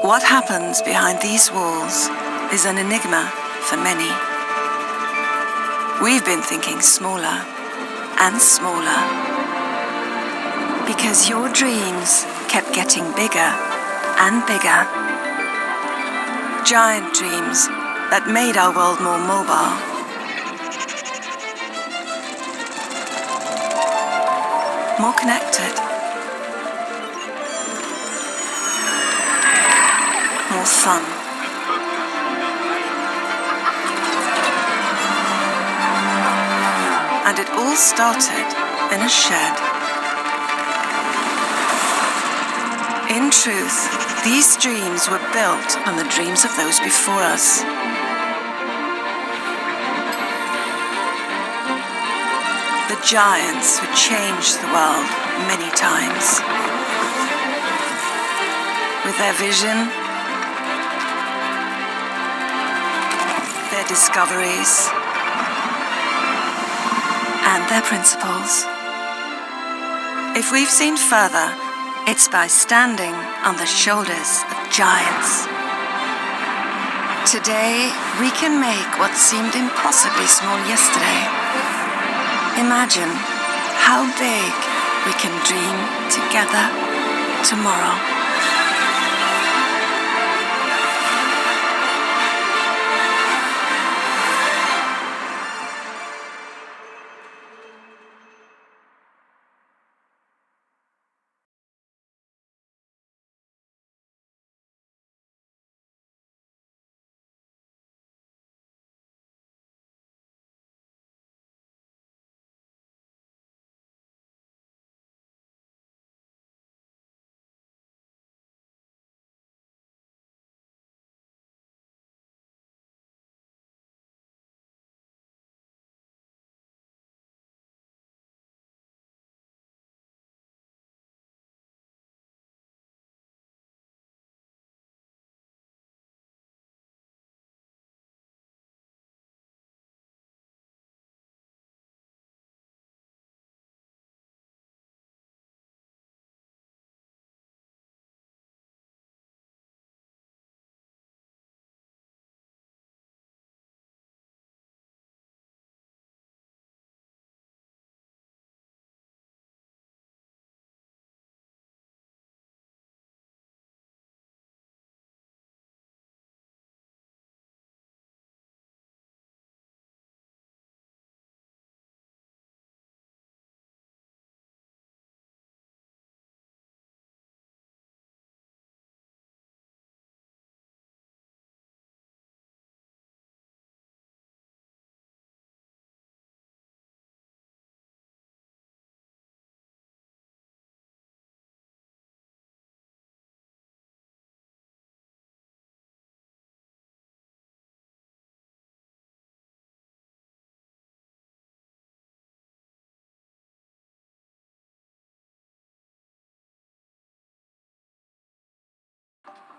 What happens behind these walls is an enigma for many. We've been thinking smaller and smaller because your dreams kept getting bigger and bigger. Giant dreams that made our world more mobile. More connected. More fun. And it all started in a shed. In truth, these dreams were built on the dreams of those before us. The giants who changed the world many times. With their vision, their discoveries, and their principles. If we've seen further, it's by standing on the shoulders of giants. Today, we can make what seemed impossibly small yesterday. Imagine how big we can dream together tomorrow.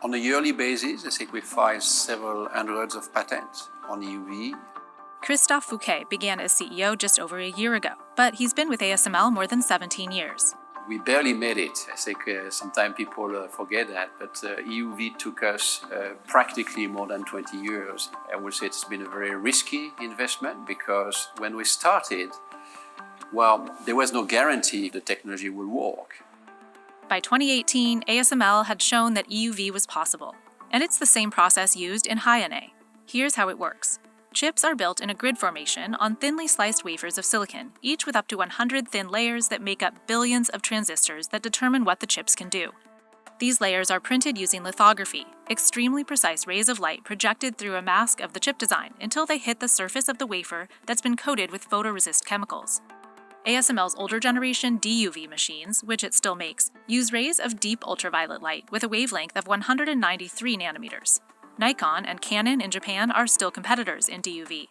On a yearly basis, I think we file several hundreds of patents on EUV. Christophe Fouquet began as CEO just over a year ago, but he's been with ASML more than 17 years. We barely made it. I think sometimes people forget that, but EUV took us practically more than 20 years. I would say it's been a very risky investment because when we started, well, there was no guarantee the technology will work. By 2018, ASML had shown that EUV was possible, and it's the same process used in High-NA. Here's how it works. Chips are built in a grid formation on thinly sliced wafers of silicon, each with up to 100 thin layers that make up billions of transistors that determine what the chips can do. These layers are printed using lithography, extremely precise rays of light projected through a mask of the chip design until they hit the surface of the wafer that's been coated with photoresist chemicals. ASML's older generation DUV machines, which it still makes, use rays of deep ultraviolet light with a wavelength of 193 nanometers. Nikon and Canon in Japan are still competitors in DUV.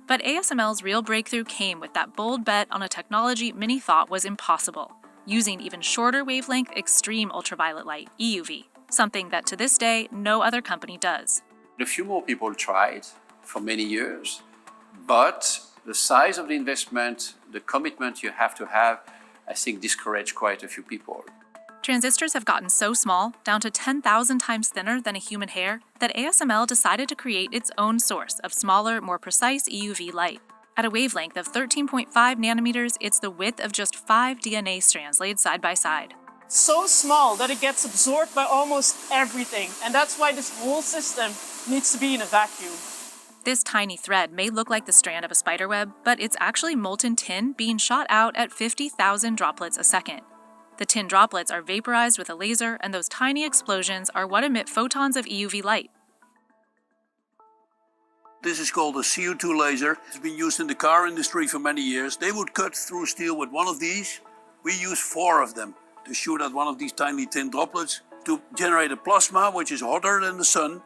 But ASML's real breakthrough came with that bold bet on a technology many thought was impossible, using even shorter wavelength extreme ultraviolet light, EUV, something that to this day no other company does. A few more people tried for many years, but the size of the investment, the commitment you have to have, I think discouraged quite a few people. Transistors have gotten so small, down to 10,000 times thinner than a human hair, that ASML decided to create its own source of smaller, more precise EUV light. At a wavelength of 13.5 nanometers, it's the width of just 5 DNA strands laid side by side. So small that it gets absorbed by almost everything, and that's why this whole system needs to be in a vacuum. This tiny thread may look like the strand of a spiderweb, but it's actually molten tin being shot out at 50,000 droplets a second. The tin droplets are vaporized with a laser, and those tiny explosions are what emit photons of EUV light. This is called a CO2 laser. It's been used in the car industry for many years. They would cut through steel with one of these. We use 4 of them to shoot at one of these tiny tin droplets to generate a plasma which is hotter than the sun.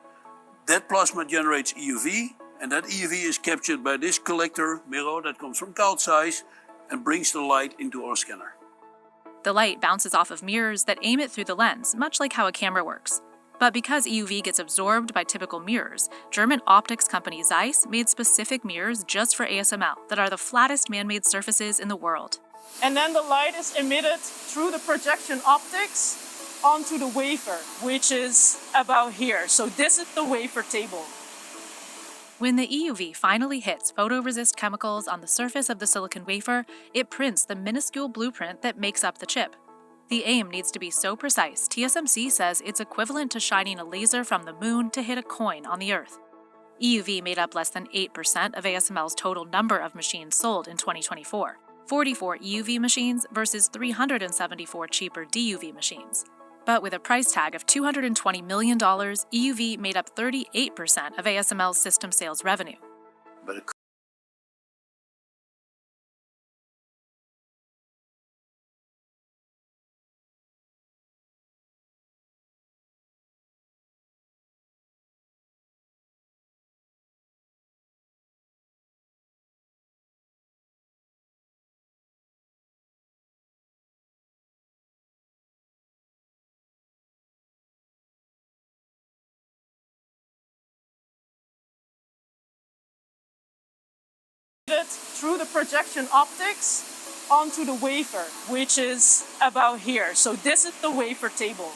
That plasma generates EUV, and that EUV is captured by this collector mirror that comes from Carl Zeiss and brings the light into our scanner. The light bounces off of mirrors that aim it through the lens, much like how a camera works. But because EUV gets absorbed by typical mirrors, German optics company Zeiss made specific mirrors just for ASML that are the flattest man-made surfaces in the world. And then the light is emitted through the projection optics onto the wafer, which is about here. So this is the wafer table. When the EUV finally hits photoresist chemicals on the surface of the silicon wafer, it prints the minuscule blueprint that makes up the chip. The aim needs to be so precise, TSMC says it's equivalent to shining a laser from the moon to hit a coin on the Earth. EUV made up less than 8% of ASML's total number of machines sold in 2024, 44 EUV machines versus 374 cheaper DUV machines. But with a price tag of $220 million, EUV made up 38% of ASML's system sales revenue. But it Through the projection optics onto the wafer, which is about here. So this is the wafer table.